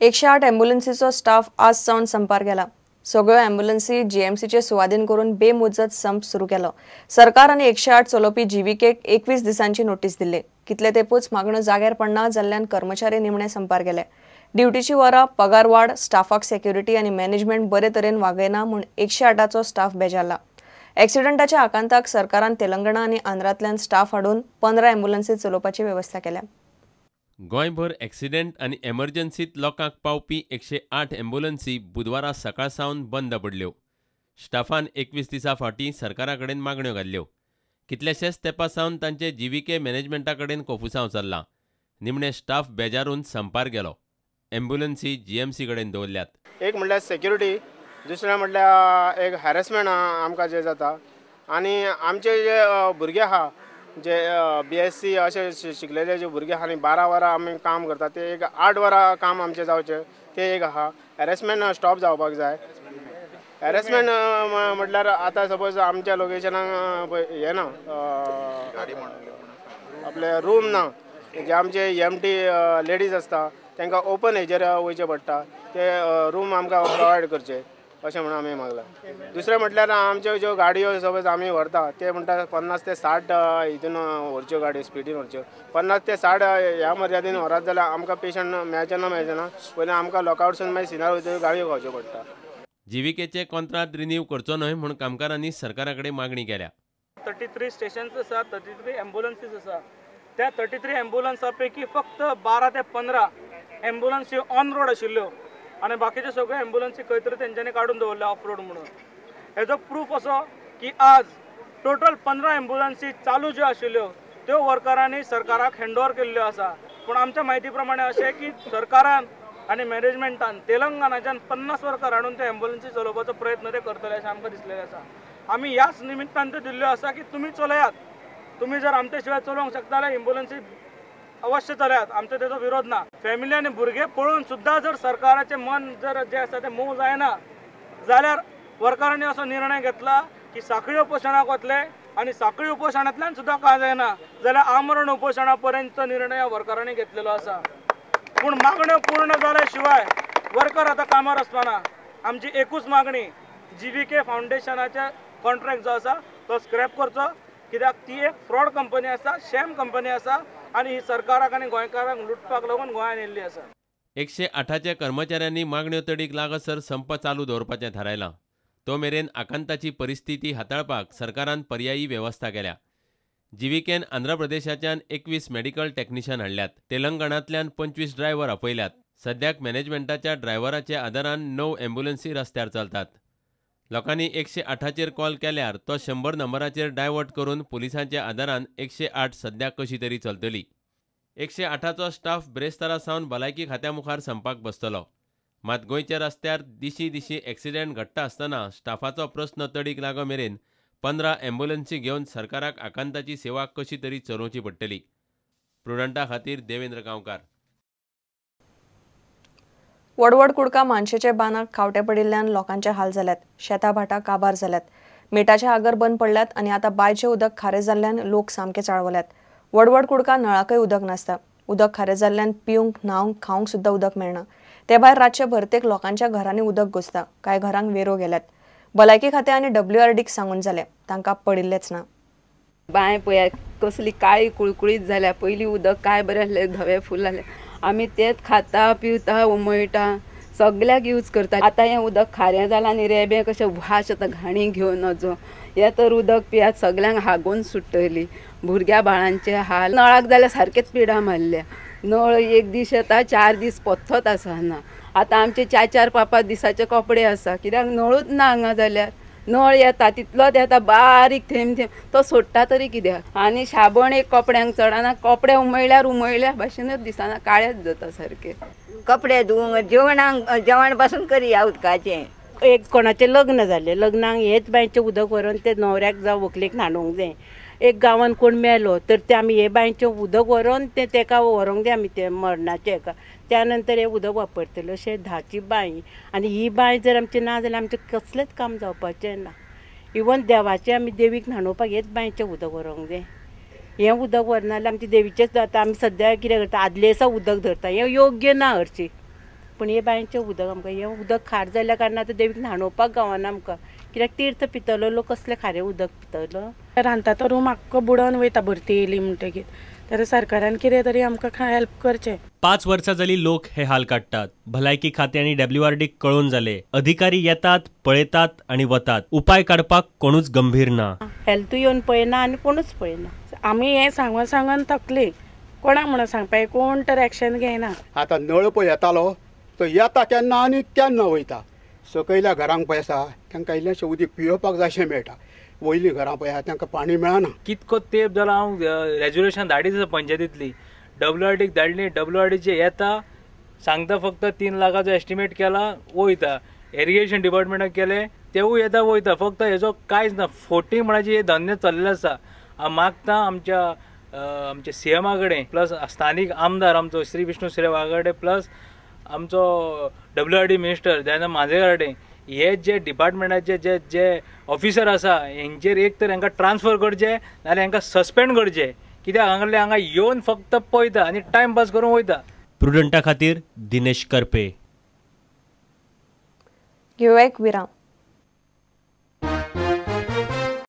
108 ॲम्ब्युलन्सीचो staff आज सावन संपार गेला। सगळ्यो ॲम्ब्युलन्सी जीएमसीचे सुवादीन करून बेमुजत संप सुरू केलो। सरकार आणि 108 चलोवपी जीव्हीकेक 21 दिसांची नोटीस दिले। कितले तेपूच मागणो जाग्यार पडना जाल्ल्यान कर्मचारी निमणे संपार गेले। ड्युटीची वरां, पगार वाड, स्टाफाक सेक्युरिटी आणि मॅनेजमेंट बरे तरेन वागयना म्हूण 108चो स्टाफ बेजारला। ॲक्सिडंटाच्या आकांताक सरकारान तेलंगणा आणि आंध्रांतल्यान स्टाफ हाडून 15 ॲम्ब्युलन्सी चलोवपाची व्यवस्था केल्या। गोंयभर ॲक्सिडेंट आनी एमर्जन्सीत लोकांक पावपी 108 ॲम्ब्युलन्सी बुधवारा सकाळ सावन बंद पडल्यो। स्टाफान 21 दिसां फावटी सरकारा कडेन मागण्यो घाल्ल्यो। कितलेशेच तेंपा सावन तांचे जीव्हीके मॅनेजमेंटा कडेन कोफुसांव चल्लां। निमणे स्टाफ बेजारून संपार गेलो। ॲम्ब्युलन्सी जीएमसी कडेन दवरल्यात। एक म्हणल्यार सेक्युरिटी, दुसरें म्हणल्यार एक हॅरेसमेंट आमकां जे जाता आनी आमचे जे भुरगे आहा जे BSc अशे शिकलेले जे भुरगे आहा आनी 12 वरां आमी काम करता ते एक 8 वरां काम आमचे जावचे ते एक आहा। हॅरेसमेंट स्टॉप जावपाक जाय। हॅरेसमेंट म्हटल्यार आतां सपोज आमच्या लोकेशनाक हे ना आपले रूम ना, जे आमचे EMT लेडीज आसता तांकां ओपन हेजेर वयचें पडटा, ते रूम आमकां प्रोवायड करचे अशें म्हणून आमी मागलां। दुसरें म्हटल्यार आमच्यो ज्यो गाडयो सपोज आमी व्हरता ते म्हणटा 50 ते 60 हितून व्हरच्यो गाडयो स्पिडीन व्हरच्यो। 50 ते 60 ह्या मर्यादेन व्हरात जाल्यार आमकां पेशंट मेळचे ना पयलीं आमकां लोकावडसून मागीर सिनार वयतल्यो गाडयो खावच्यो पडटा। जीव्हीकेचे कॉन्ट्रॅक्ट रिन्यू करचो न्हय म्हूण कामगारांनी सरकारा कडेन मागणी केल्या। 33 स्टेशन्स आसा, 33 ॲम्ब्युलन्सीस आसा। त्या 33 ॲम्ब्युलन्सा पैकी फक्त 12 ते 15 ॲम्ब्युलन्सी ऑन रोड आशिल्ल्यो आनी बाकीचे सगळे ॲम्ब्युलन्सी खंय तरी तेंच्यांनी काडून दवरल्या ऑफ रोड म्हणून। हेजो प्रूफ असो की आज टोटल 15 ॲम्ब्युलन्सी चालू ज्यो आशिल्ल्यो त्यो वर्करांनी सरकाराक हँडओव्हर केल्ल्यो आसा। पूण आमच्या म्हायती प्रमाणे अशें की सरकारान आनी मॅनेजमेंटान तेलंगणाच्यान 50 वर्कर हाडून ते ॲम्ब्युलन्सी चलोवपाचो प्रयत्न ते करतले अशें आमकां दिसलेलें आसा। आमी ह्याच निमित्तान त्यो दिल्ल्यो आसा की तुमी चलयात, तुमी जर आमचे शिवाय चलोवंक शकता जाल्यार ॲम्ब्युलन्सी अवश्य चलयात, आमचो तेजो विरोध ना। फॅमिली आनी भुरगे पळोवन सुद्दां जर सरकाराचें मन जर जे आसा तें मोव जायना जाल्यार वर्करांनी असो निर्णय घेतला की साखळी उपोशणाक वतले आनी साखळी उपोशणांतल्यान सुद्दां कांय जायना जाल्यार आमरण उपोशणा पर्यंतचो निर्णय ह्या वर्करांनी घेतलेलो आसा। पूण मागण्यो पूर्ण जाल्या शिवाय वर्कर आतां कामार आसपाना। आमची एकूच मागणी जीव्हीके फावंडेशनाचे कॉन्ट्रॅक्ट जो आसा तो स्क्रॅप करचो, कित्याक ती एक फ्रॉड कंपनी आसा, शॅम कंपनी आसा आनी ही सरकाराक आनी गोंयकारांक लुटपाक लागून गोंयांत येयल्ली आसा। 108च्या कर्मचाऱ्यांनी मागण्यो तडीक लागसर संप चालू दवरपाचें थारायलां। तो मेरेन आकांताची परिस्थिती हाताळपाक सरकारान पर्यायी व्यवस्था केल्या। जीव्हीकेन आंध्र प्रदेशाच्यान 21 मेडिकल टॅक्निशियन हाडल्यात। तेलंगणांतल्यान 25 ड्रायव्हर आपयल्यात। सद्याक मॅनेजमेंटाच्या ड्रायव्हराच्या आदारान 9 ॲम्ब्युलन्सी रस्त्यार चलतात। लोकांनी 108चेर कॉल केल्यार तो 100 नंबराचेर डायवर्ट करून पुलिसांच्या आदारान 108 सद्याक कशी तरी चलतली। 108चो स्टाफ ब्रेस्तारा सावन भलायकी खात्या मुखार संपाक बसतलो। मात गोंयच्या रस्त्यार दिशी दिशी ॲक्सिडेंट घडटा आसतना स्टाफाचो प्रस्न तडीक लागो मेरेन 15 ॲम्ब्युलन्सी घेवन सरकाराक आकांताची सेवा कशी तरी चलोवची पडटली। प्रुडंटा खातीर देवेंद्र गांवकार। वडवड कुडका मानशेचे बांदाक खावटे पडिल्ल्यान लोकांचे हाल जाल्यात। शेतां भाटां काबार जाल्यात। मिठाचे आगर बंद पडल्यात आनी आतां बांयचें उदक खारें जाल्ल्यान लोक सामके चाळवल्यात। वडवड कुडका नळाकय उदक नासता। उदक खारें जाल्ल्यान पिवंक, न्हावंक, खावंक सुद्दां उदक मेळना। ते भायर रातचे भरतेक लोकांच्या घरांनी उदक घुसता। कांय घरांक वेरो गेल्यात। भलायकी खातें आनी WRDक सांगून जालें, तांकां पडिल्लेच ना। बांय पळयात कसली काळी कुळकुळीत जाल्या। पयलीं उदक काय बरें आसलें, धवे फूल आसलें। आमी तेच खाता, पिवता, उमळटा, सगल्याक यूज करता। आतां हें उदक खारें जालां आनी रेबें कशें वास येता घाणी घेवन वचूं। हें तर उदक पियात सगल्यांक हागून सुट्टली। भुरग्या बाळांचे हाल। नळाक जाल्यार सारकेच पिडा मारल्या। नळ एक दीस येता, 4 दीस पत्तोच आसना। आतां आमचे 4-4, 5-5 दिसाचे कपडे आसा, कित्याक नळूच ना हांगा जाल्यार। नळ येता तितलोच येता, बारीक थेंब थेंब, तो सोडटा तरी कित्याक। आनी शाबण एक कपड्यांक चडना, कपडे उमळल्या भाशेनूच दिसना, काळेच जाता सारके। कपडे धुवंक, जेवण पासून करी ह्या उदकाचें। एक कोणाचें लग्न जालें, लग्नाक हेच बांयचें उदक व्हरून ते न्हवऱ्याक जावं व्हंकलेक न्हाणोवंक जाय। एक गांवांत कोण मेलो तर ते आमी हे बांयचें उदक व्हरून ते तेका व्हरोंक जाय आमी ते मरणाचें हेका। त्या नंतर हें उदक वापरतले। अशें 10ची बांय आनी ही बांय जर आमची ना जाल्यार आमचें कसलेंच काम जावपाचें ना। इवन देवाचें आमी देवीक न्हाणोवपाक हेच बांयचें उदक व्हरोंक जाय। हें उदक व्हरना जाल्यार आमचें देवीचेंच जाता। आमी सद्या कितें करता, आदले दिसा उदक धरता, हें योग्य ना हरशीं। पूण हे बांयचें उदक आमकां हें उदक खार जाल्ल्या कारणान आतां देवीक न्हाणोवपाक गावना आमकां, कित्याक तीर्थ पितलो लोक कसलें खारें उदक पितलो. रांदता तो रूम आख्खो बुडोवन वयता भरती येयली म्हणटकीर. तर सरकारान कितें तरी आमकां हेल्प करचें. 5 वर्सां जाली लोक हे हाल काडटात. भलायकी खातें आनी WRDक कळोवन जाले. अधिकारी येतात, पळयतात आनी वतात. उपाय काडपाक कोणूच गंभीर ना. हेल्थ येवन पळयना आनी कोणूच पळयना. आमी हें सांगून थकली. कोणाक म्हणून सांगपाक कोण तर एक्शन घेयना. आतां नळ पळय येतालो तो येता केन्ना आनी केन्ना वयता. सकयल्या घरांक पळय आसा तांकां इल्लेशें उदीक पियेवपाक जाय अशें मेळटा. वयली घरां पळय आहा तांकां पाणी मेळना. कितको तेंप जाला हांव रेजोल्युशन धाडीत आसा पंचायतींतली. WRDक धाडली. WRDचे येता सांगता फक्त 3 लाखाचो एस्टिमेट केला वयता. इरिगेशन डिपार्टमेंटाक केले तेवूय येता वयता. फक्त हेजो कांयच ना. 40 म्हणाचे हे धंदे चल्लेले आसा. हांव मागता आमच्या CMA कडेन प्लस स्थानीक आमदार आमचो श्री विष्णू श्री वाघाडे प्लस आमचो WRD मिनिस्टर दयानंद मांजेकर कडेन हे जे डिपार्टमेंटाचे जे ऑफिसर आसा हेंचेर एक तर हांकां ट्रान्सफर करचे नाल्यार हांकां सस्पेंड करचे. कित्याक हांगा येवन फक्त पळयता आनी टायमपास करून वयता. प्रुडंटा खातीर दिनेश करपे. घेऊया एक विराम.